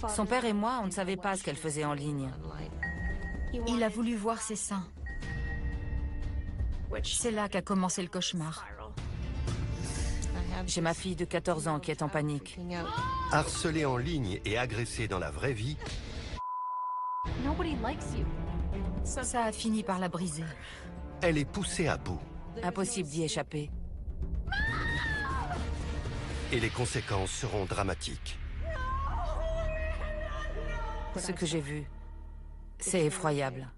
Son père et moi, on ne savait pas ce qu'elle faisait en ligne. Il a voulu voir ses seins. C'est là qu'a commencé le cauchemar. J'ai ma fille de 14 ans qui est en panique. Harcelée en ligne et agressée dans la vraie vie, Ça a fini par la briser. elle est poussée à bout. Impossible d'y échapper. Et les conséquences seront dramatiques. Ce que j'ai vu, c'est effroyable.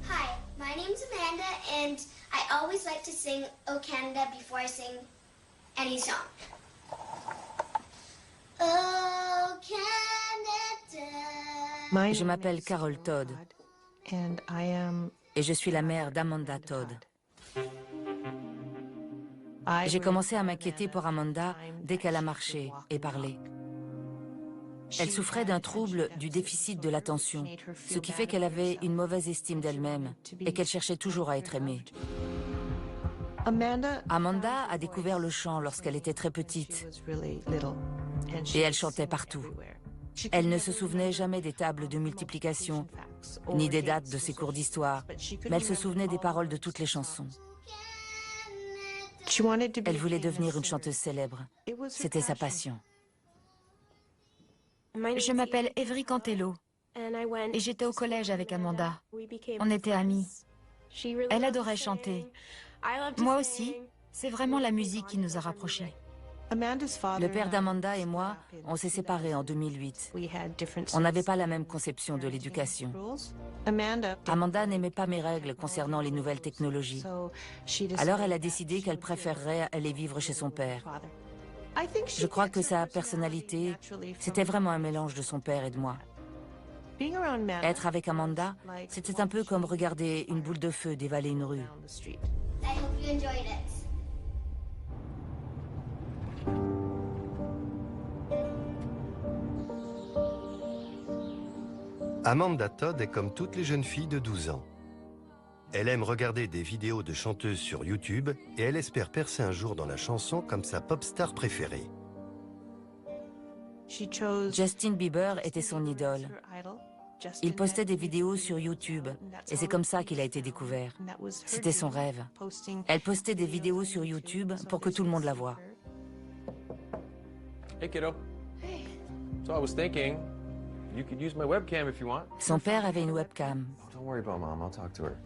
Hi, my name's Amanda, and I always like to sing "O Canada" before I sing any song. Oh Canada. Je m'appelle Carol Todd et je suis la mère d'Amanda Todd. J'ai commencé à m'inquiéter pour Amanda dès qu'elle a marché et parlé. Elle souffrait d'un trouble du déficit de l'attention, ce qui fait qu'elle avait une mauvaise estime d'elle-même et qu'elle cherchait toujours à être aimée. Amanda a découvert le chant lorsqu'elle était très petite et elle chantait partout. Elle ne se souvenait jamais des tables de multiplication, ni des dates de ses cours d'histoire, mais elle se souvenait des paroles de toutes les chansons. Elle voulait devenir une chanteuse célèbre. C'était sa passion. Je m'appelle Evry Cantello et j'étais au collège avec Amanda. On était amies. Elle adorait chanter. Moi aussi. C'est vraiment la musique qui nous a rapprochés. Le père d'Amanda et moi, on s'est séparés en 2008. On n'avait pas la même conception de l'éducation. Amanda n'aimait pas mes règles concernant les nouvelles technologies. Alors elle a décidé qu'elle préférerait aller vivre chez son père. Je crois que sa personnalité, c'était vraiment un mélange de son père et de moi. Être avec Amanda, c'était un peu comme regarder une boule de feu dévaler une rue. I hope you enjoyed it. Amanda Todd est comme toutes les jeunes filles de 12 ans. Elle aime regarder des vidéos de chanteuses sur YouTube et elle espère percer un jour dans la chanson comme sa pop star préférée. Justin Bieber était son idole. Il postait des vidéos sur YouTube et c'est comme ça qu'il a été découvert. C'était son rêve. Elle postait des vidéos sur YouTube pour que tout le monde la voie. Hey kiddo. Hey. So I was thinking, you could use my webcam if you want. Son père avait une webcam. Oh, don't worry about mom, I'll talk to her.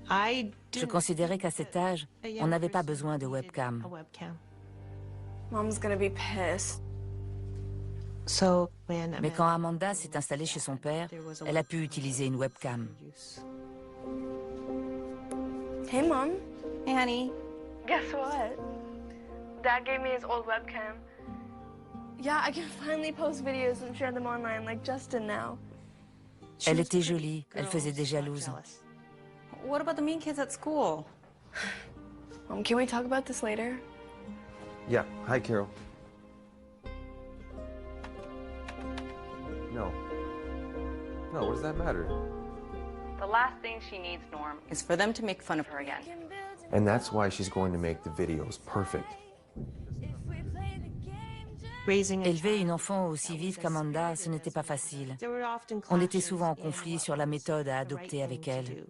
Je considérais qu'à cet âge, on n'avait pas besoin de webcam. Mom's gonna be pissed. Mais quand Amanda s'est installée chez son père, elle a pu utiliser une webcam. Hey, Mom. Hey, honey. Guess what? Dad gave me his old webcam. Yeah, I can finally post videos and share them online like Justin now. Elle était jolie, elle faisait des jalouses. What about the mean kids at school? Mom, can we talk about this later? Yeah, hi Carol. No. No, what does that matter? The last thing she needs, Norm, is for them to make fun of her again. And that's why she's going to make the videos perfect. Élever une enfant aussi vive qu'Amanda, ce n'était pas facile. On était souvent en conflit sur la méthode à adopter avec elle.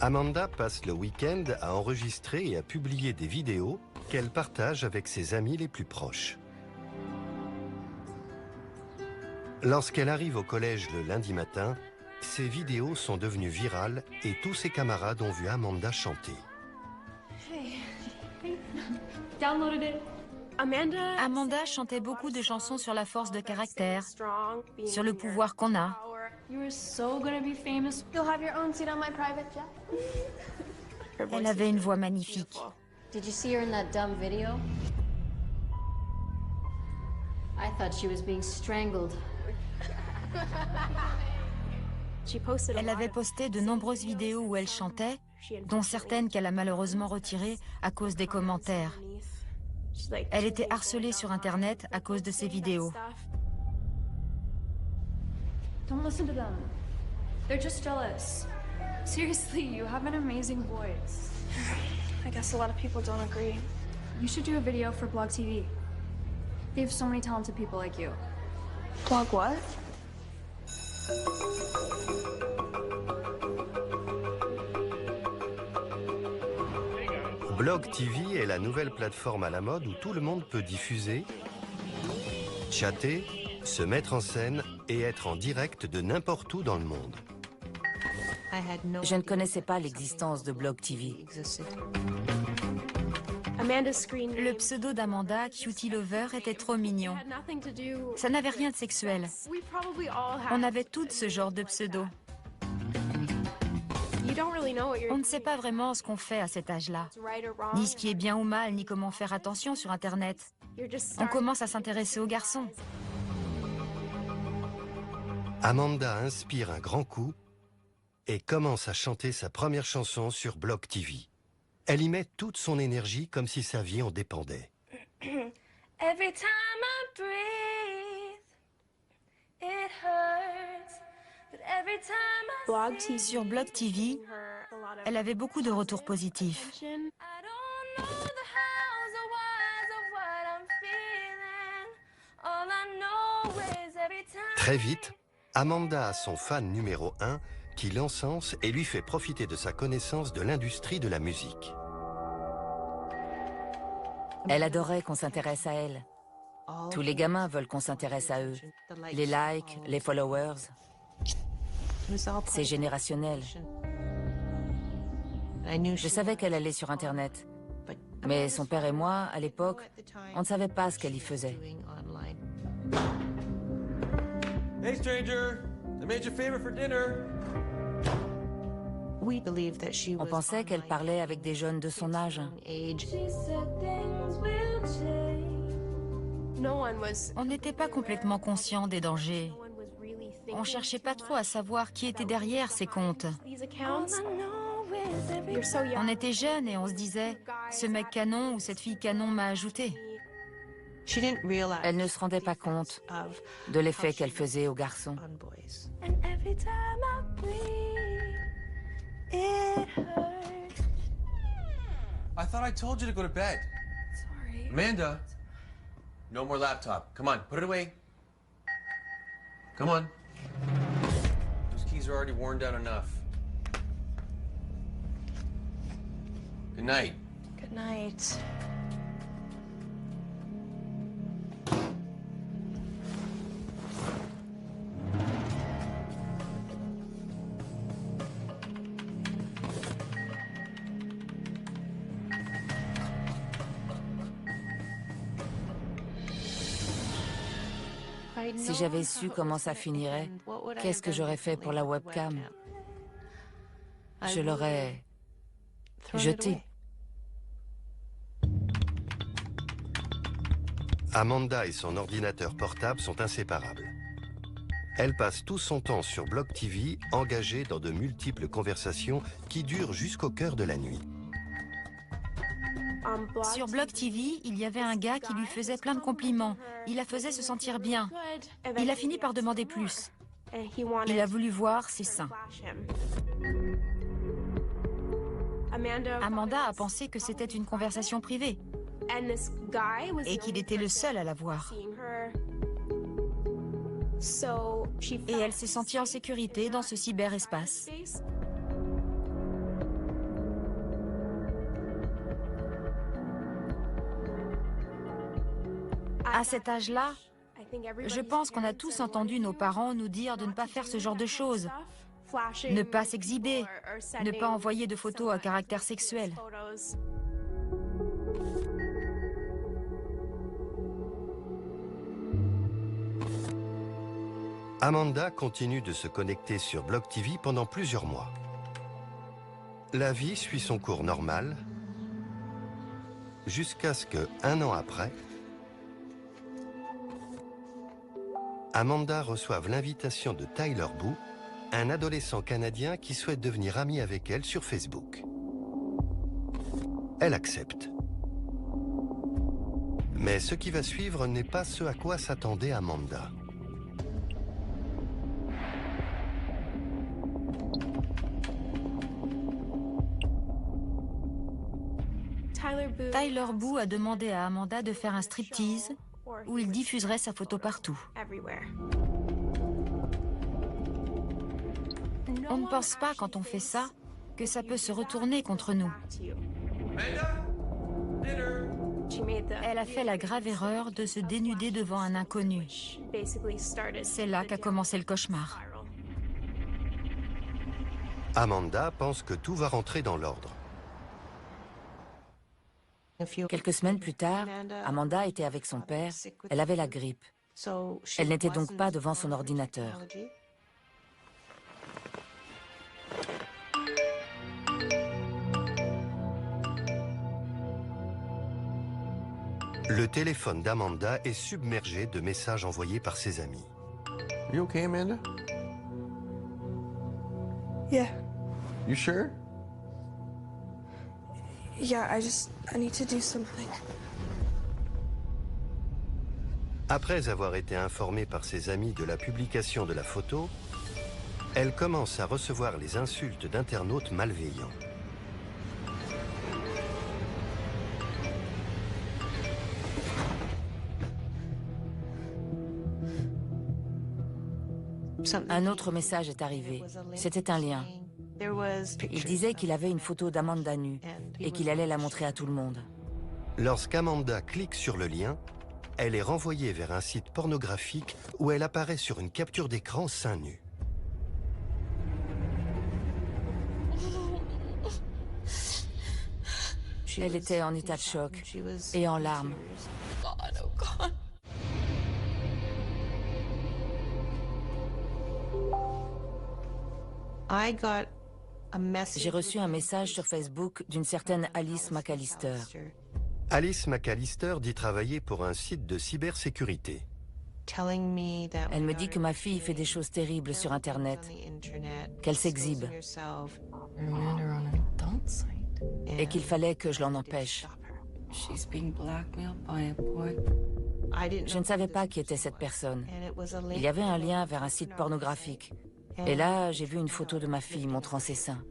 Amanda passe le week-end à enregistrer et à publier des vidéos qu'elle partage avec ses amis les plus proches. Lorsqu'elle arrive au collège le lundi matin, ses vidéos sont devenues virales et tous ses camarades ont vu Amanda chanter. Amanda chantait beaucoup de chansons sur la force de caractère, sur le pouvoir qu'on a. Elle avait une voix magnifique. Did you see her in that dumb video? I thought she was being strangled. Elle avait posté de nombreuses vidéos où elle chantait, dont certaines qu'elle a malheureusement retirées à cause des commentaires. Elle était harcelée sur Internet à cause de ses vidéos. Don't listen to them. They're just jealous. Seriously, you have an amazing voice. I guess a lot of people don't agree. You should do a video for Blog TV. They have so many talented people like you. Blog what? Blog TV est la nouvelle plateforme à la mode où tout le monde peut diffuser, chatter, se mettre en scène et être en direct de n'importe où dans le monde. Je ne connaissais pas l'existence de Blog TV. Le pseudo d'Amanda, Cutie Lover, était trop mignon. Ça n'avait rien de sexuel. On avait toutes ce genre de pseudo. On ne sait pas vraiment ce qu'on fait à cet âge-là, ni ce qui est bien ou mal, ni comment faire attention sur Internet. On commence à s'intéresser aux garçons. Amanda inspire un grand coup et commence à chanter sa première chanson sur Blog TV. Elle y met toute son énergie comme si sa vie en dépendait. Every time I breathe, it hurts. But every time I Blog TV. Sur Blog TV, elle avait beaucoup de retours positifs. I don't know the hows or whys of what I'm feeling. All I know is every time. Très vite, Amanda a son fan numéro 1 qui l'encense et lui fait profiter de sa connaissance de l'industrie de la musique. Elle adorait qu'on s'intéresse à elle. Tous les gamins veulent qu'on s'intéresse à eux. Les likes, les followers. C'est générationnel. Je savais qu'elle allait sur Internet. Mais son père et moi, à l'époque, on ne savait pas ce qu'elle y faisait. Hey stranger, I made your favorite for dinner. On pensait qu'elle parlait avec des jeunes de son âge. On n'était pas complètement conscient des dangers. On cherchait pas trop à savoir qui était derrière ces comptes. On était jeunes et on se disait « ce mec canon ou cette fille canon m'a ajouté ». Elle ne se rendait pas compte de l'effet qu'elle faisait aux garçons. I thought I told you to go to bed. Sorry. Amanda, no more laptop. Come on, put it away. Come on. Those keys are already worn down enough. Good night. Good night. Si j'avais su comment ça finirait, qu'est-ce que j'aurais fait pour la webcam? Je l'aurais jetée. Amanda et son ordinateur portable sont inséparables. Elle passe tout son temps sur Blog TV, engagée dans de multiples conversations qui durent jusqu'au cœur de la nuit. Sur Blog TV, il y avait un gars qui lui faisait plein de compliments. Il la faisait se sentir bien. Il a fini par demander plus. Il a voulu voir ses seins. Amanda a pensé que c'était une conversation privée et qu'il était le seul à la voir. Et elle s'est sentie en sécurité dans ce cyberespace. À cet âge-là, je pense qu'on a tous entendu nos parents nous dire de ne pas faire ce genre de choses, ne pas s'exhiber, ne pas envoyer de photos à caractère sexuel. Amanda continue de se connecter sur Blog TV pendant plusieurs mois. La vie suit son cours normal, jusqu'à ce que, un an après, Amanda reçoive l'invitation de Tyler Boo, un adolescent canadien qui souhaite devenir ami avec elle sur Facebook. Elle accepte. Mais ce qui va suivre n'est pas ce à quoi s'attendait Amanda. Tyler Boo a demandé à Amanda de faire un striptease où il diffuserait sa photo partout. On ne pense pas quand on fait ça que ça peut se retourner contre nous. Elle a fait la grave erreur de se dénuder devant un inconnu. C'est là qu'a commencé le cauchemar. Amanda pense que tout va rentrer dans l'ordre. Quelques semaines plus tard, Amanda était avec son père. Elle avait la grippe. Elle n'était donc pas devant son ordinateur. Le téléphone d'Amanda est submergé de messages envoyés par ses amis. You okay, Amanda? Yeah. You sure? Yeah, I need to do something. Après avoir été informée par ses amis de la publication de la photo, elle commence à recevoir les insultes d'internautes malveillants. Un autre message est arrivé. C'était un lien. Il disait qu'il avait une photo d'Amanda nue et qu'il allait la montrer à tout le monde. Lorsqu'Amanda clique sur le lien, elle est renvoyée vers un site pornographique où elle apparaît sur une capture d'écran seins nus. Elle était en état de choc et en larmes. J'ai reçu un message sur Facebook d'une certaine Alice McAllister. Alice McAllister dit travailler pour un site de cybersécurité. Elle me dit que ma fille fait des choses terribles sur Internet, qu'elle s'exhibe et qu'il fallait que je l'en empêche. Je ne savais pas qui était cette personne. Il y avait un lien vers un site pornographique. Et là, j'ai vu une photo de ma fille montrant ses seins.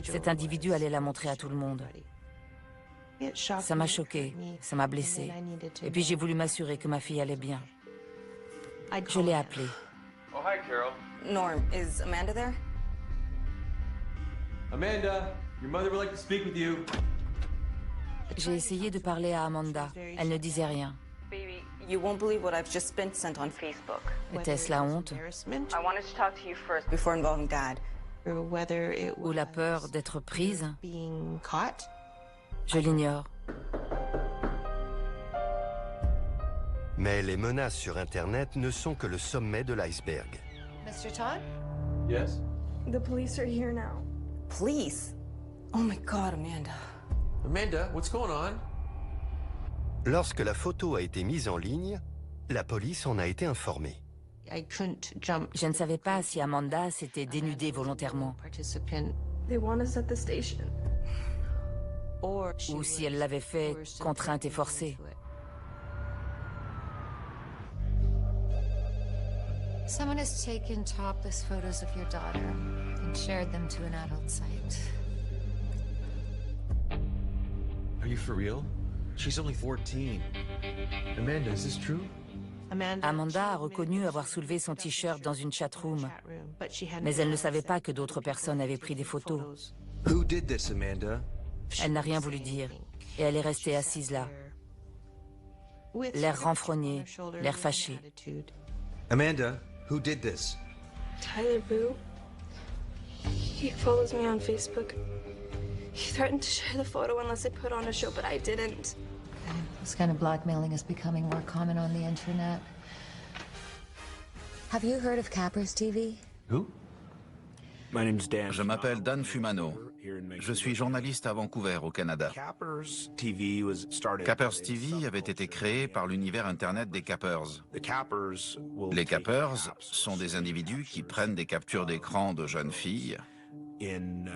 Cet individu allait la montrer à tout le monde. Ça m'a choquée, ça m'a blessée. Et puis j'ai voulu m'assurer que ma fille allait bien. Je l'ai appelée. Oh, hi, Carol. Norm, is Amanda there? Amanda, your mother would like to speak with you. J'ai essayé de parler à Amanda. Elle ne disait rien. Baby, you won't believe what I've just been sent on Facebook. Était-ce la honte? I wanted to talk to you first before involving Dad. Ou la peur d'être prise? Je l'ignore. Mais les menaces sur Internet ne sont que le sommet de l'iceberg. Mr. Todd? Yes? The police are here now. Police? Oh my God, Amanda. Amanda, what's going on? Lorsque la photo a été mise en ligne, la police en a été informée. Je ne savais pas si Amanda s'était dénudée volontairement They want us at the station. ou si elle l'avait fait contrainte et forcée. Someone has taken topless photos of your daughter and shared them to an adult site. Are you for real? She's only 14. Amanda, is this true? Amanda a reconnu avoir soulevé son t-shirt dans une chatroom, mais elle ne savait pas que d'autres personnes avaient pris des photos. Who did this, Amanda? Elle n'a rien voulu dire, et elle est restée assise là, l'air renfrogné, l'air fâché. Amanda, who did this? Tyler Boo. He follows me on Facebook. He threatened to share the photo unless I put on a show, but I didn't. This kind of blackmailing is becoming more common on the internet. Have you heard of Cappers TV? Who? Je m'appelle Dan Fumano. Je suis journaliste à Vancouver, au Canada. Cappers TV avait été créé par l'univers Internet des Cappers. Les Cappers sont des individus qui prennent des captures d'écran de jeunes filles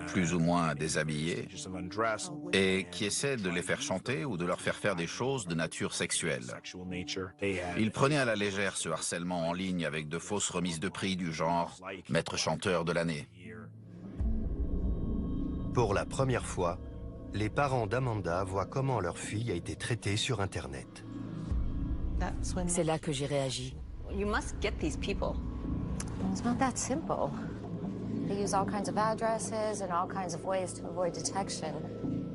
plus ou moins déshabillés, et qui essaient de les faire chanter ou de leur faire des choses de nature sexuelle. Ils prenaient à la légère ce harcèlement en ligne avec de fausses remises de prix du genre « maître chanteur de l'année ». Pour la première fois, les parents d'Amanda voient comment leur fille a été traitée sur Internet. C'est là que j'ai réagi. You must get these people. It's not that simple. They use all kinds of addresses and all kinds of ways to avoid detection.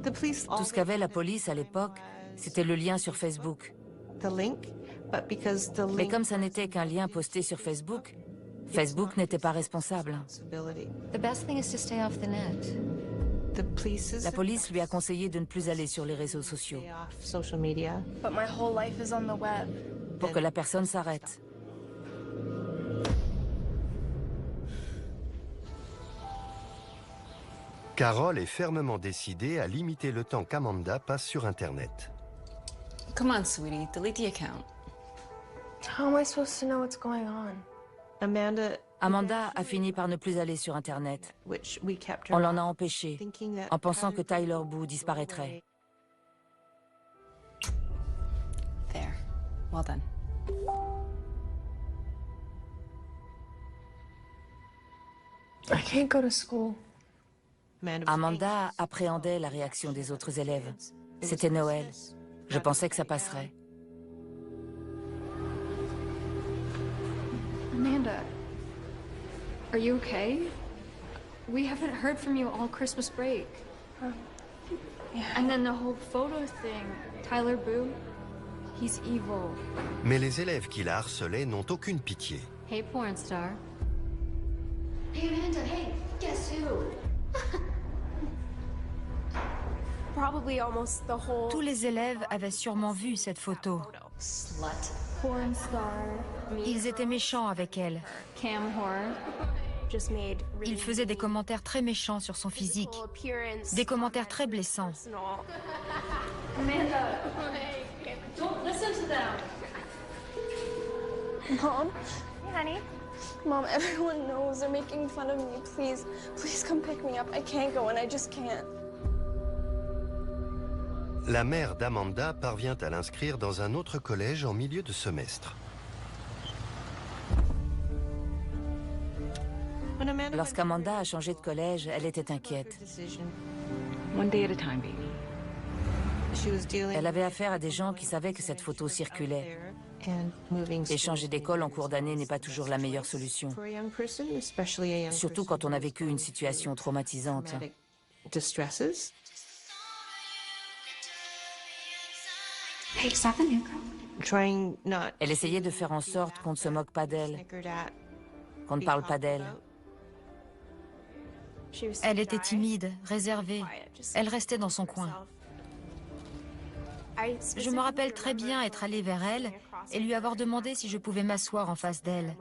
Tout ce qu'avait la police à l'époque, c'était le lien sur Facebook. Mais comme ça n'était qu'un lien posté sur Facebook, Facebook n'était pas responsable. The best thing is to stay off the net. La police lui a conseillé de ne plus aller sur les réseaux sociaux But my whole life is on the web. pour que la personne s'arrête. Carol est fermement décidée à limiter le temps qu'Amanda passe sur Internet. Come on, sweetie, delete the account. How am I supposed to know what's going on? Amanda a fini par ne plus aller sur Internet. On l'en a empêchée, en pensant que Tyler Boo disparaîtrait. There. Well done. I can't go to school. Amanda appréhendait la réaction des autres élèves. C'était Noël. Je pensais que ça passerait. Amanda, are you okay? We haven't heard from you all Christmas break. And then the whole photo thing. Tyler Boo, he's evil. Mais les élèves qui la harcelaient n'ont aucune pitié. Hey, porn star. Hey, Amanda, hey, guess who? Probably almost the whole... Tous les élèves avaient sûrement vu cette photo. Slut. Porn star. Ils étaient méchants avec elle. Cam whore. Just made Ils faisaient des commentaires très méchants sur son physique. appearance. Des commentaires très blessants. Personal. Amanda, don't listen to them. Mom? Hey, honey? Mom, everyone knows they're making fun of me. Please, please come pick me up. I can't go and I just can't. La mère d'Amanda parvient à l'inscrire dans un autre collège en milieu de semestre. Lorsqu'Amanda a changé de collège, elle était inquiète. One day at a time, baby. Elle avait affaire à des gens qui savaient que cette photo circulait. Et changer d'école en cours d'année n'est pas toujours la meilleure solution. Surtout quand on a vécu une situation traumatisante. Hey, is that the new girl? Elle essayait de faire en sorte qu'on ne se moque pas d'elle, qu'on ne parle pas d'elle. Elle était timide, réservée. Elle restait dans son coin. Je me rappelle très bien être allée vers elle et lui avoir demandé si je pouvais m'asseoir en face d'elle.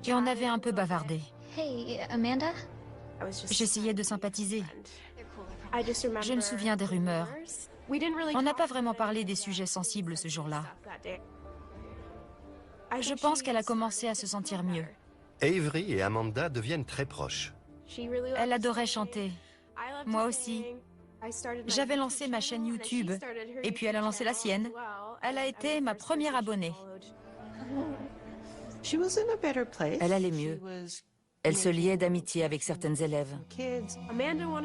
Et on avait un peu bavardé. Hey, Amanda? J'essayais de sympathiser. Je me souviens des rumeurs. On n'a pas vraiment parlé des sujets sensibles ce jour-là. Je pense qu'elle a commencé à se sentir mieux. Avery et Amanda deviennent très proches. Elle adorait chanter. Moi aussi. J'avais lancé ma chaîne YouTube et puis elle a lancé la sienne. Elle a été ma première abonnée. Elle allait mieux. Elle se liait d'amitié avec certaines élèves.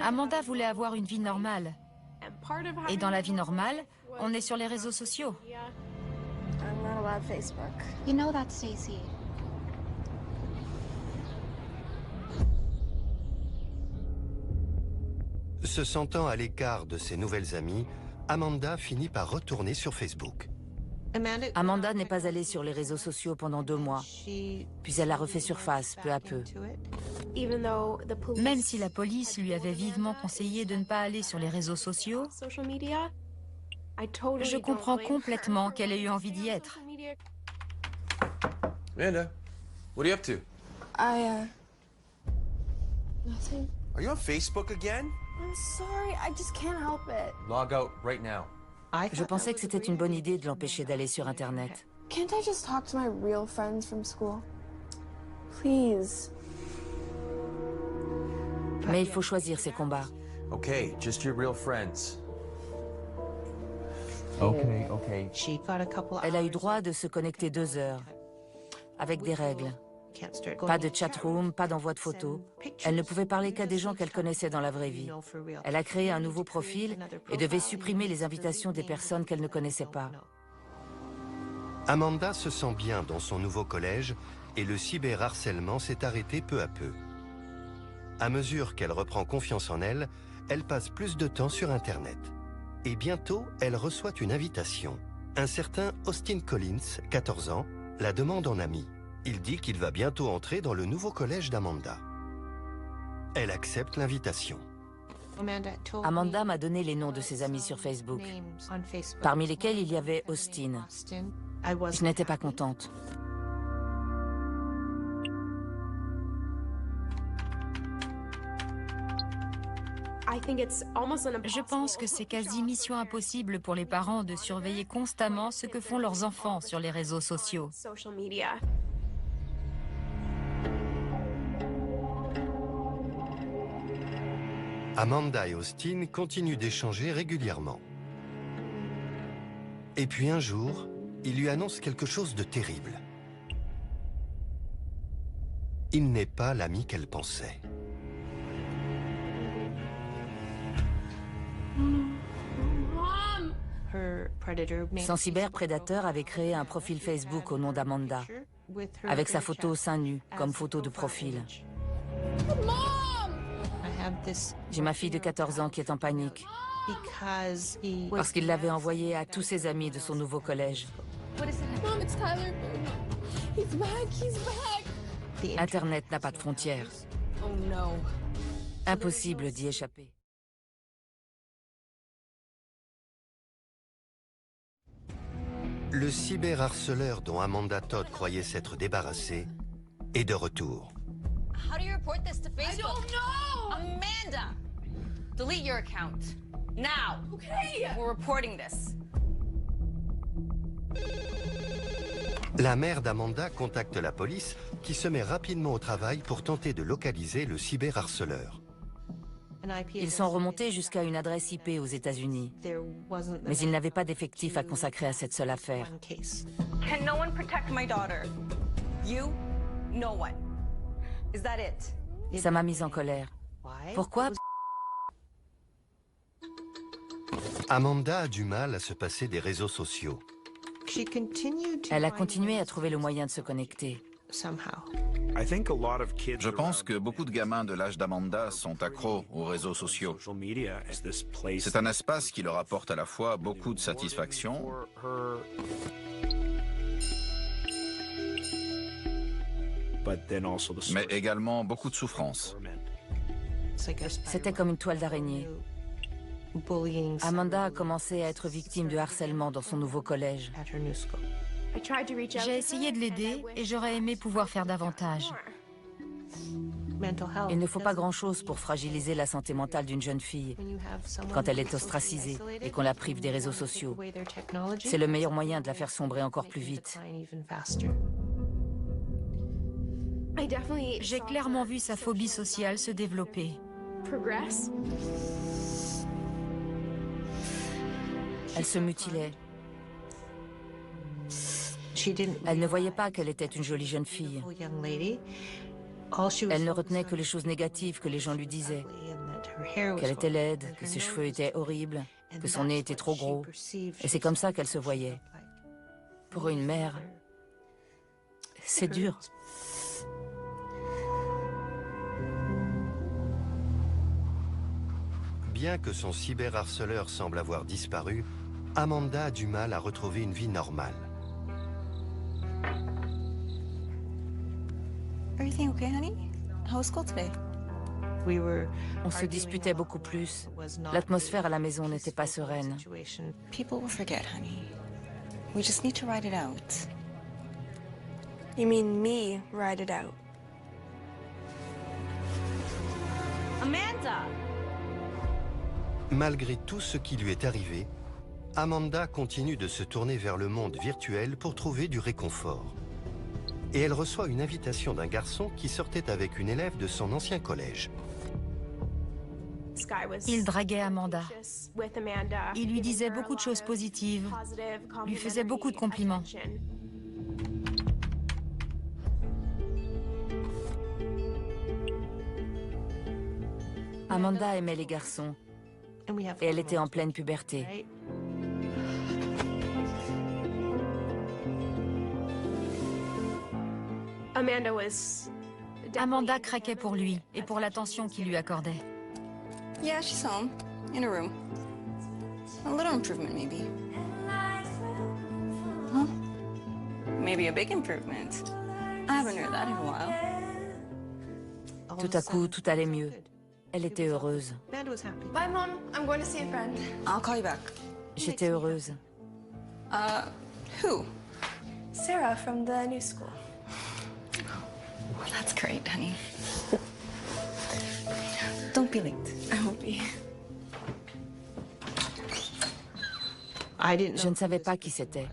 Amanda voulait avoir une vie normale. Et dans la vie normale, on est sur les réseaux sociaux. I'm not allowed Facebook. You know that, Stacey. Se sentant à l'écart de ses nouvelles amies, Amanda finit par retourner sur Facebook. Amanda n'est pas allée sur les réseaux sociaux pendant 2 mois. Puis elle a refait surface peu à peu. Même si la police lui avait vivement conseillé de ne pas aller sur les réseaux sociaux, je comprends complètement qu'elle ait eu envie d'y être. Amanda, what are you up to? Nothing. Are you on Facebook again? I'm sorry, I just can't help it. Log out right now. Je pensais que c'était une bonne idée de l'empêcher d'aller sur Internet. Can't I just talk to my real friends from school? Please. Mais il faut choisir ses combats. Okay, just your real friends. Okay, okay. Elle a eu droit de se connecter 2 heures, avec des règles. Pas de chatroom, pas d'envoi de photos. Elle ne pouvait parler qu'à des gens qu'elle connaissait dans la vraie vie. Elle a créé un nouveau profil et devait supprimer les invitations des personnes qu'elle ne connaissait pas. Amanda se sent bien dans son nouveau collège et le cyberharcèlement s'est arrêté peu à peu. À mesure qu'elle reprend confiance en elle, elle passe plus de temps sur Internet. Et bientôt, elle reçoit une invitation. Un certain Austin Collins, 14 ans, la demande en ami. Il dit qu'il va bientôt entrer dans le nouveau collège d'Amanda. Elle accepte l'invitation. Amanda m'a donné les noms de ses amis sur Facebook, parmi lesquels il y avait Austin. Je n'étais pas contente. Je pense que c'est quasi mission impossible pour les parents de surveiller constamment ce que font leurs enfants sur les réseaux sociaux. Amanda et Austin continuent d'échanger régulièrement. Et puis un jour, il lui annonce quelque chose de terrible. Il n'est pas l'ami qu'elle pensait. Son cyberprédateur avait créé un profil Facebook au nom d'Amanda, avec sa photo seins nus comme photo de profil. J'ai ma fille de 14 ans qui est en panique, parce qu'il l'avait envoyée à tous ses amis de son nouveau collège. Internet n'a pas de frontières. Impossible d'y échapper. Le cyberharceleur dont Amanda Todd croyait s'être débarrassée est de retour. How do you report this to Facebook? I don't know! Amanda! Delete your account. Now! Okay! We're reporting this. La mère d'Amanda contacte la police qui se met rapidement au travail pour tenter de localiser le cyberharceleur. Ils sont remontés jusqu'à une adresse IP aux États-Unis. Mais ils n'avaient pas d'effectif à consacrer à cette seule affaire. Can no one protect my daughter? You? No one. Is that it? Ça m'a mise en colère. Pourquoi? Amanda a du mal à se passer des réseaux sociaux. Elle a continué à trouver le moyen de se connecter. Je pense que beaucoup de gamins de l'âge d'Amanda sont accros aux réseaux sociaux. C'est un espace qui leur apporte à la fois beaucoup de satisfaction mais également beaucoup de souffrance. C'était comme une toile d'araignée. Amanda a commencé à être victime de harcèlement dans son nouveau collège. J'ai essayé de l'aider et j'aurais aimé pouvoir faire davantage. Il ne faut pas grand-chose pour fragiliser la santé mentale d'une jeune fille quand elle est ostracisée et qu'on la prive des réseaux sociaux. C'est le meilleur moyen de la faire sombrer encore plus vite. J'ai clairement vu sa phobie sociale se développer. Elle se mutilait. Elle ne voyait pas qu'elle était une jolie jeune fille. Elle ne retenait que les choses négatives que les gens lui disaient. Qu'elle était laide, que ses cheveux étaient horribles, que son nez était trop gros. Et c'est comme ça qu'elle se voyait. Pour une mère, c'est dur. Bien que son cyberharceleur semble avoir disparu, Amanda a du mal à retrouver une vie normale. Everything okay, honey? How was school today? On se disputait beaucoup plus. L'atmosphère à la maison n'était pas sereine. People will forget, honey. We just need to ride it out. You mean me ride it out? Amanda! Malgré tout ce qui lui est arrivé, Amanda continue de se tourner vers le monde virtuel pour trouver du réconfort. Et elle reçoit une invitation d'un garçon qui sortait avec une élève de son ancien collège. Il draguait Amanda. Il lui disait beaucoup de choses positives, lui faisait beaucoup de compliments. Amanda aimait les garçons et elle était en pleine puberté. Amanda craquait pour lui et pour l'attention qu'il lui accordait. Yeah, she's home, in a room. A little improvement, maybe. Huh? Maybe a big improvement. I haven't heard that in a while. Tout à coup, tout allait mieux. Elle était heureuse. Bye, Mom. I'm going to see a friend. I'll call you back. J'étais heureuse. Who? Sarah from the new school. Well, that's great, honey. Don't be late. I won't be. Je ne savais pas qui c'était.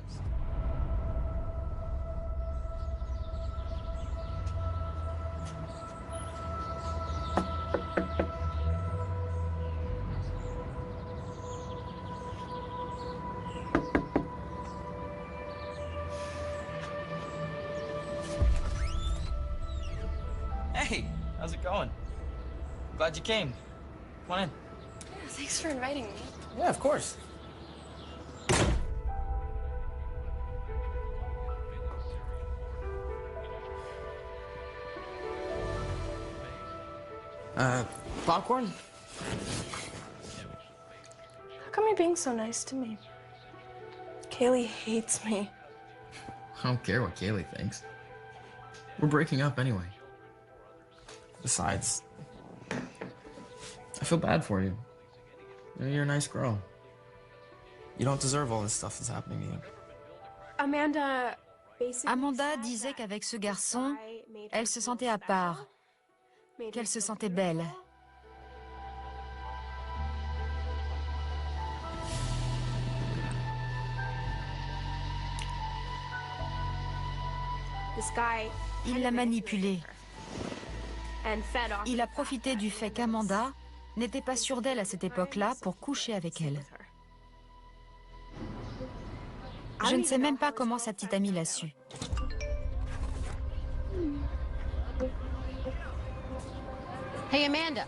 Hey, how's it going? Glad you came. Come on in. Yeah, thanks for inviting me. Yeah, of course. Popcorn? How come you're being so nice to me? Kaylee hates me. I don't care what Kaylee thinks. We're breaking up anyway. Besides, I feel bad for you. You're a nice girl. You don't deserve all this stuff that's happening to you. Amanda disait qu'avec ce garçon, elle se sentait à part, qu'elle se sentait belle. Il l'a manipulée. Il a profité du fait qu'Amanda n'était pas sûre d'elle à cette époque-là pour coucher avec elle. Je ne sais même pas comment sa petite amie l'a su. Hey, Amanda.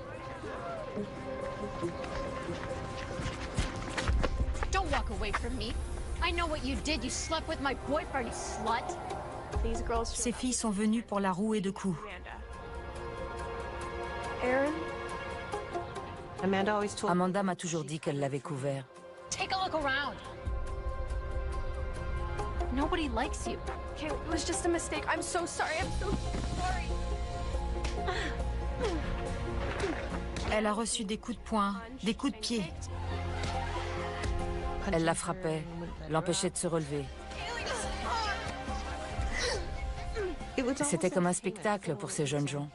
Don't walk away from me. I know what you did. You slept with my boyfriend, you slut. Ses filles sont venues pour la rouer de coups. Amanda m'a toujours dit qu'elle l'avait couvert. Take a look around. Nobody likes you. Okay, it was just a mistake. I'm so sorry. I'm so sorry. Elle a reçu des coups de poing, des coups de pied. Elle la frappait, l'empêchait de se relever. C'était comme un spectacle pour ces jeunes gens.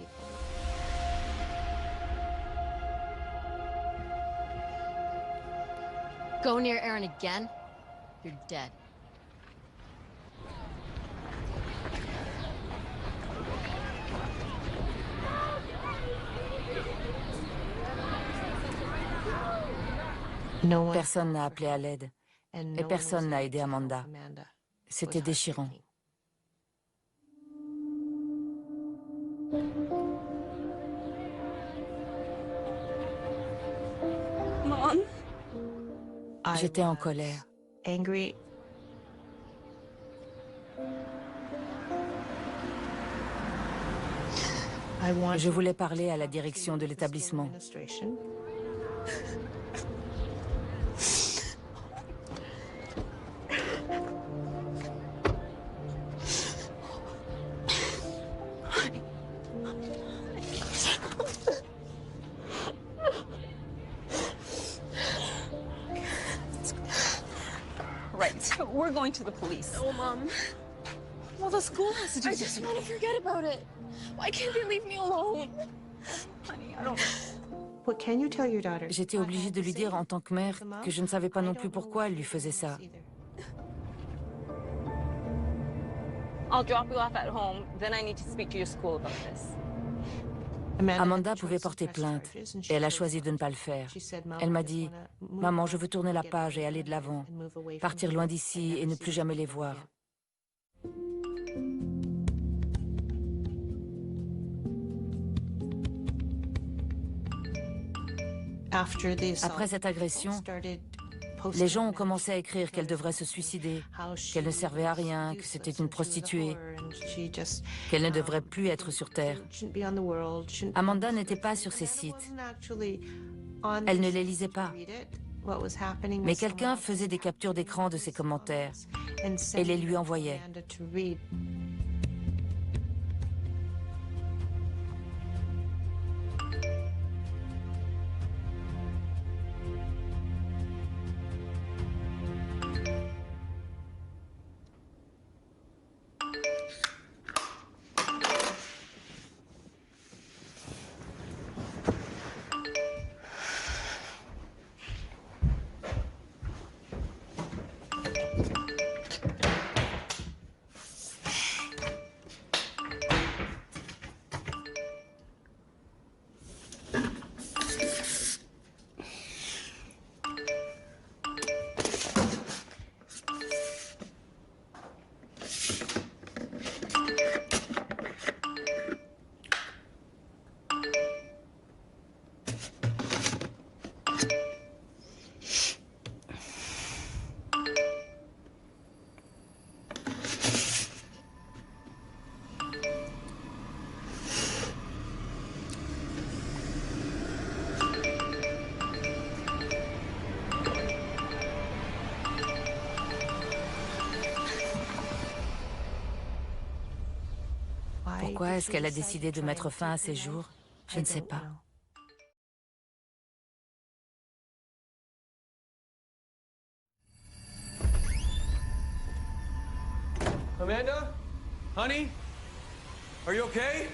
Go near Aaron again, you're dead. Personne n'a appelé à l'aide. Et personne n'a aidé Amanda. C'était déchirant. Mom? J'étais en colère. Je voulais parler à la direction de l'établissement. We're going to the police. No, Mom. Well, the school has to do something. I just want to forget about it. Why can't they leave me alone? Honey, I don't... J'étais obligée de lui dire en tant que mère que je ne savais pas non plus pourquoi elle lui faisait ça. I'll drop you off at home, then I need to speak to your school about this. Amanda pouvait porter plainte et elle a choisi de ne pas le faire. Elle m'a dit, « Maman, je veux tourner la page et aller de l'avant, partir loin d'ici et ne plus jamais les voir. » Après cette agression, les gens ont commencé à écrire qu'elle devrait se suicider, qu'elle ne servait à rien, que c'était une prostituée, qu'elle ne devrait plus être sur Terre. Amanda n'était pas sur ces sites. Elle ne les lisait pas. Mais quelqu'un faisait des captures d'écran de ses commentaires et les lui envoyait. Pourquoi est-ce qu'elle a décidé de mettre fin à ses jours? Je ne sais pas. Amanda? Honey? Are you okay?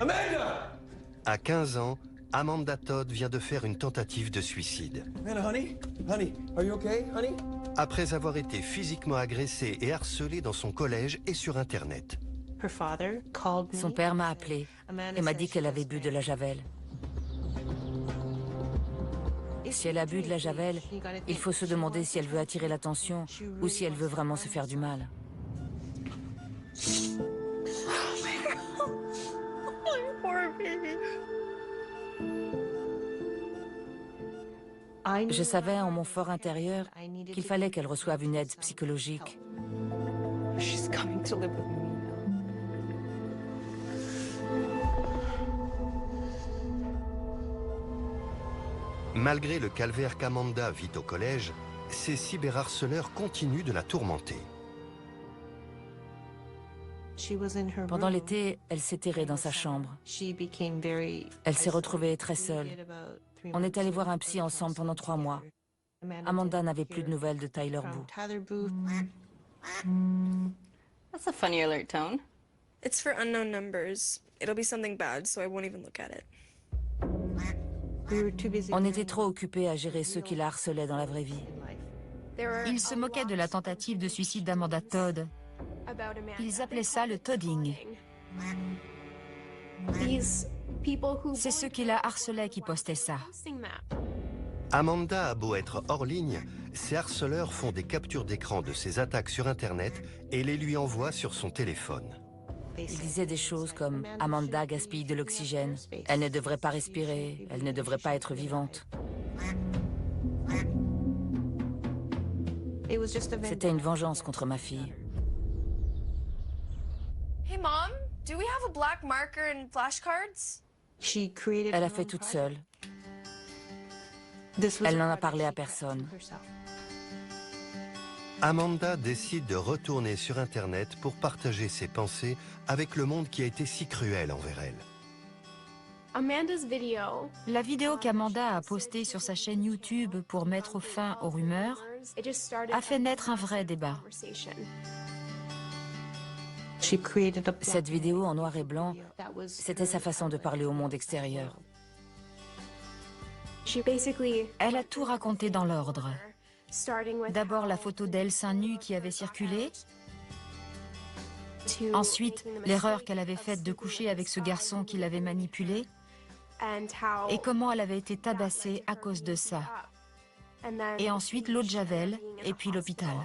Amanda! À 15 ans, Amanda Todd vient de faire une tentative de suicide. Amanda, honey? Honey, are you okay, honey? Après avoir été physiquement agressée et harcelée dans son collège et sur Internet. Son père m'a appelé et m'a dit qu'elle avait bu de la javel. Si elle a bu de la javel, il faut se demander si elle veut attirer l'attention ou si elle veut vraiment se faire du mal. Je savais en mon fort intérieur qu'il fallait qu'elle reçoive une aide psychologique. Malgré le calvaire qu'Amanda vit au collège, ses cyberharceleurs continuent de la tourmenter. Pendant l'été, elle s'est terrée dans sa chambre. Elle s'est retrouvée très seule. On est allé voir un psy ensemble pendant 3 mois. Amanda n'avait plus de nouvelles de Tyler Boo. That's a funny alert tone. It's for unknown numbers. It'll be something bad, so I won't even look at it. On était trop occupés à gérer ceux qui la harcelaient dans la vraie vie. Ils se moquaient de la tentative de suicide d'Amanda Todd. Ils appelaient ça le todding. C'est ceux qui la harcelaient qui postaient ça. Amanda a beau être hors ligne, ses harceleurs font des captures d'écran de ses attaques sur Internet et les lui envoient sur son téléphone. Ils disaient des choses comme « Amanda gaspille de l'oxygène, elle ne devrait pas respirer, elle ne devrait pas être vivante ». C'était une vengeance contre ma fille. Hey Mom, do we have a black marker and flashcards? Elle a fait toute seule. Elle n'en a parlé à personne. Amanda décide de retourner sur Internet pour partager ses pensées avec le monde qui a été si cruel envers elle. La vidéo qu'Amanda a postée sur sa chaîne YouTube pour mettre fin aux rumeurs a fait naître un vrai débat. Cette vidéo en noir et blanc, c'était sa façon de parler au monde extérieur. Elle a tout raconté dans l'ordre. D'abord la photo d'elle seins nus qui avait circulé, Ensuite, l'erreur qu'elle avait faite de coucher avec ce garçon qui l'avait manipulée et comment elle avait été tabassée à cause de ça. Et ensuite, l'eau de Javel et puis l'hôpital.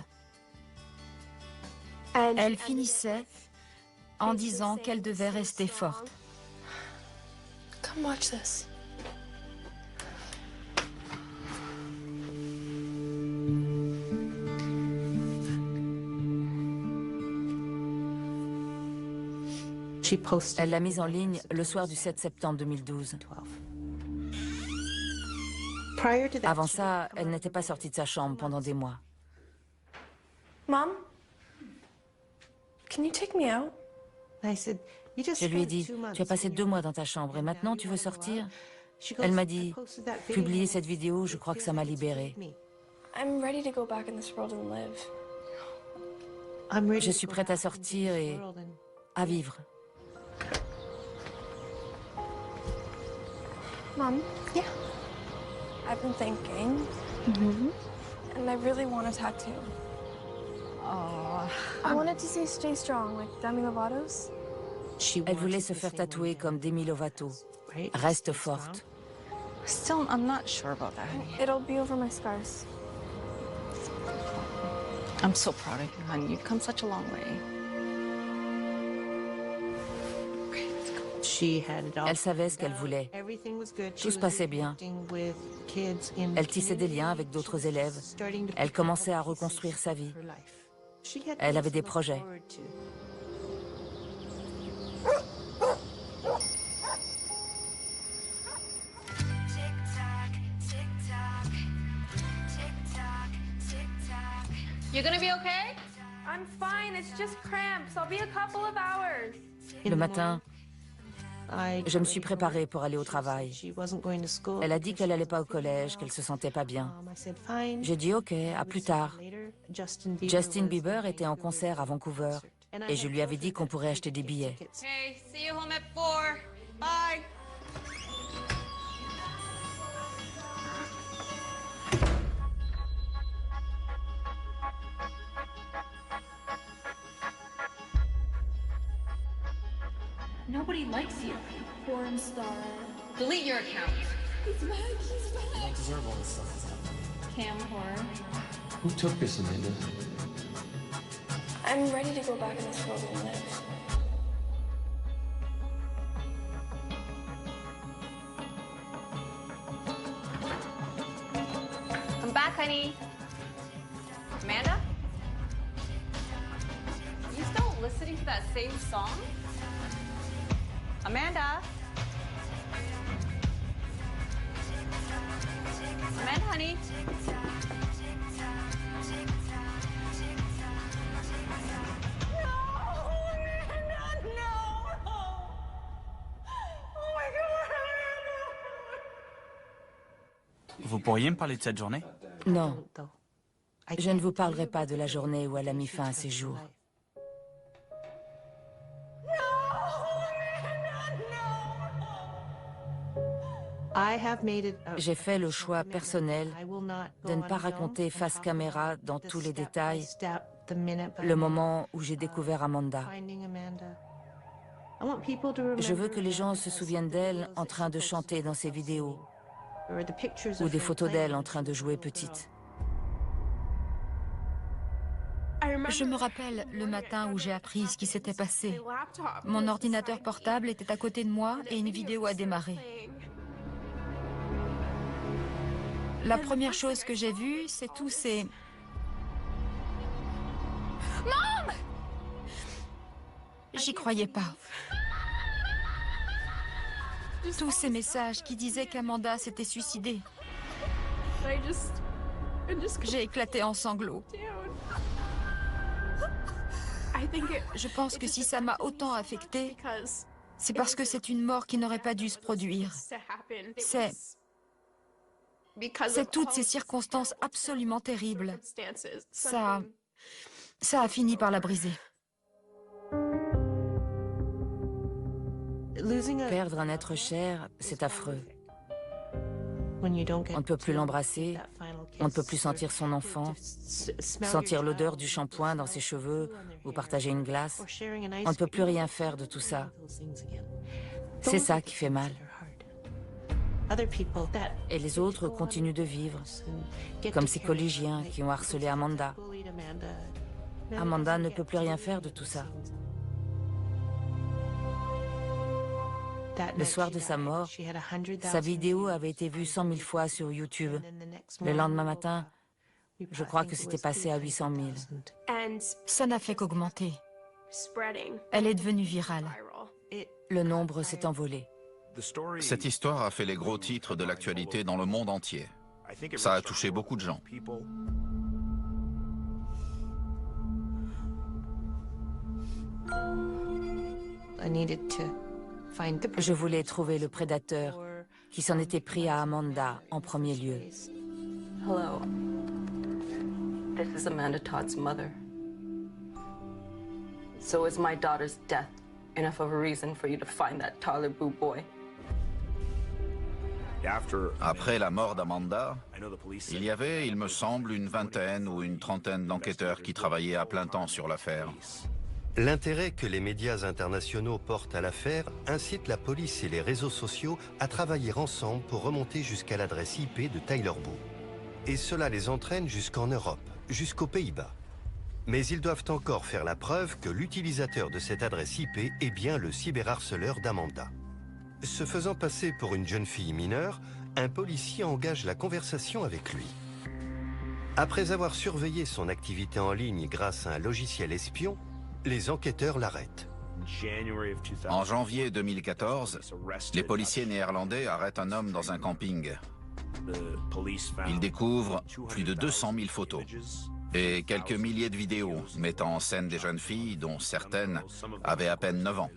Elle finissait en disant qu'elle devait rester forte. Come watch this. Elle l'a mise en ligne le soir du 7 septembre 2012. Avant ça, elle n'était pas sortie de sa chambre pendant des mois. Mom, can you take me out? Je lui ai dit, tu as passé 2 mois dans ta chambre et maintenant tu veux sortir? Elle m'a dit, publier cette vidéo, je crois que ça m'a libérée. I'm ready to go back in this world and live. Je suis prête à sortir et à vivre. Mom? Yeah? I've been thinking, and I really want a tattoo. I wanted to say stay strong, like Demi Lovato's. Elle voulait se faire tatouer comme Demi Lovato. Reste forte. Still, I'm not sure about that. It'll be over my scars. I'm so proud of you, honey. You've come such a long way. Elle savait ce qu'elle voulait. Tout se passait bien. Elle tissait des liens avec d'autres élèves. Elle commençait à reconstruire sa vie. Elle avait des projets. You gonna be okay? I'm fine, it's just cramps. I'll be a couple of hours. Le matin, je me suis préparée pour aller au travail. Elle a dit qu'elle n'allait pas au collège, qu'elle se sentait pas bien. J'ai dit OK, à plus tard. Justin Bieber était en concert à Vancouver et je lui avais dit qu'on pourrait acheter des billets. Hey, see you home at 4. Bye. Nobody likes you. Porn star. Delete your account. He's back, he's back. You don't deserve all this stuff. Cam whore. Who took this, Amanda? I'm ready to go back in this world and live. Come back, honey. Amanda? You still listening to that same song? Amanda? Amanda, honey? Vous pourriez me parler de cette journée? Non. Je ne vous parlerai pas de la journée où elle a mis fin à ses jours. J'ai fait le choix personnel de ne pas raconter face caméra dans tous les détails le moment où j'ai découvert Amanda. Je veux que les gens se souviennent d'elle en train de chanter dans ses vidéos ou des photos d'elle en train de jouer petite. Je me rappelle le matin où j'ai appris ce qui s'était passé. Mon ordinateur portable était à côté de moi et une vidéo a démarré. La première chose que j'ai vue, c'est tous ces... Mom! J'y croyais pas. Tous ces messages qui disaient qu'Amanda s'était suicidée. J'ai éclaté en sanglots. Je pense que si ça m'a autant affectée, c'est parce que c'est une mort qui n'aurait pas dû se produire. C'est toutes ces circonstances absolument terribles. Ça a fini par la briser. Perdre un être cher, c'est affreux. On ne peut plus l'embrasser, On ne peut plus sentir son enfant, sentir l'odeur du shampoing dans ses cheveux ou partager une glace. On ne peut plus rien faire de tout ça. C'est ça qui fait mal. Et les autres continuent de vivre, comme ces collégiens qui ont harcelé Amanda. Amanda ne peut plus rien faire de tout ça. Le soir de sa mort, sa vidéo avait été vue 100 000 fois sur YouTube. Le lendemain matin, je crois que c'était passé à 800 000. Ça n'a fait qu'augmenter. Elle est devenue virale. Le nombre s'est envolé. Cette histoire a fait les gros titres de l'actualité dans le monde entier. Ça a touché beaucoup de gens. Je voulais trouver le prédateur qui s'en était pris à Amanda en premier lieu. Hello. This is Amanda Todd's mother. So is my daughter's death enough of a reason for you to find that Tyler Boo boy? Après la mort d'Amanda, il y avait, il me semble, une vingtaine ou une trentaine d'enquêteurs qui travaillaient à plein temps sur l'affaire. L'intérêt que les médias internationaux portent à l'affaire incite la police et les réseaux sociaux à travailler ensemble pour remonter jusqu'à l'adresse IP de Tyler Boo. Et cela les entraîne jusqu'en Europe, jusqu'aux Pays-Bas. Mais ils doivent encore faire la preuve que l'utilisateur de cette adresse IP est bien le cyberharceleur d'Amanda. Se faisant passer pour une jeune fille mineure, un policier engage la conversation avec lui. Après avoir surveillé son activité en ligne grâce à un logiciel espion, les enquêteurs l'arrêtent. En janvier 2014, les policiers néerlandais arrêtent un homme dans un camping. Ils découvrent plus de 200 000 photos et quelques milliers de vidéos mettant en scène des jeunes filles dont certaines avaient à peine 9 ans.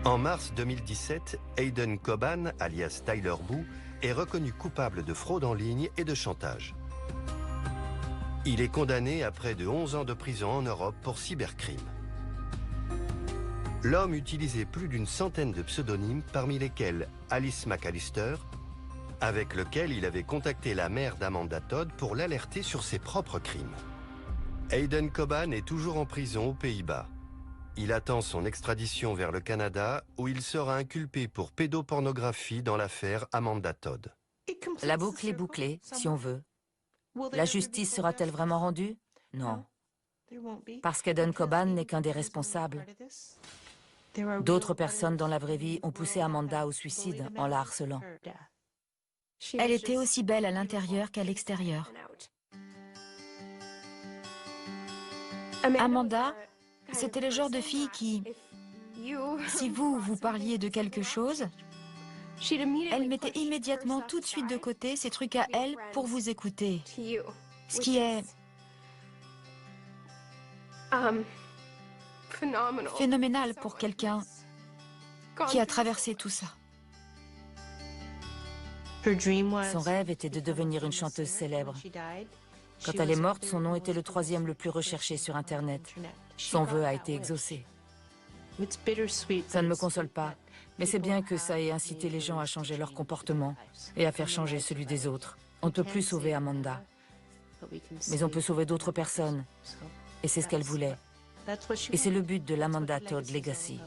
En mars 2017, Hayden Coban, alias Tyler Boo, est reconnu coupable de fraude en ligne et de chantage. Il est condamné à près de 11 ans de prison en Europe pour cybercrime. L'homme utilisait plus d'une centaine de pseudonymes, parmi lesquels Alice McAllister, avec lequel il avait contacté la mère d'Amanda Todd pour l'alerter sur ses propres crimes. Hayden Coban est toujours en prison aux Pays-Bas. Il attend son extradition vers le Canada, où il sera inculpé pour pédopornographie dans l'affaire Amanda Todd. La boucle est bouclée, si on veut. La justice sera-t-elle vraiment rendue? Non. Parce qu'Hayden Coban n'est qu'un des responsables. D'autres personnes dans la vraie vie ont poussé Amanda au suicide en la harcelant. Elle était aussi belle à l'intérieur qu'à l'extérieur. Amanda, c'était le genre de fille qui, si vous parliez de quelque chose, elle mettait immédiatement tout de suite de côté ses trucs à elle pour vous écouter. Ce qui est phénoménal pour quelqu'un qui a traversé tout ça. Son rêve était de devenir une chanteuse célèbre. Quand elle est morte, son nom était le 3e le plus recherché sur Internet. Son vœu a été exaucé. Ça ne me console pas, mais c'est bien que ça ait incité les gens à changer leur comportement et à faire changer celui des autres. On ne peut plus sauver Amanda, mais on peut sauver d'autres personnes. Et c'est ce qu'elle voulait. Et c'est le but de l'Amanda Todd Legacy.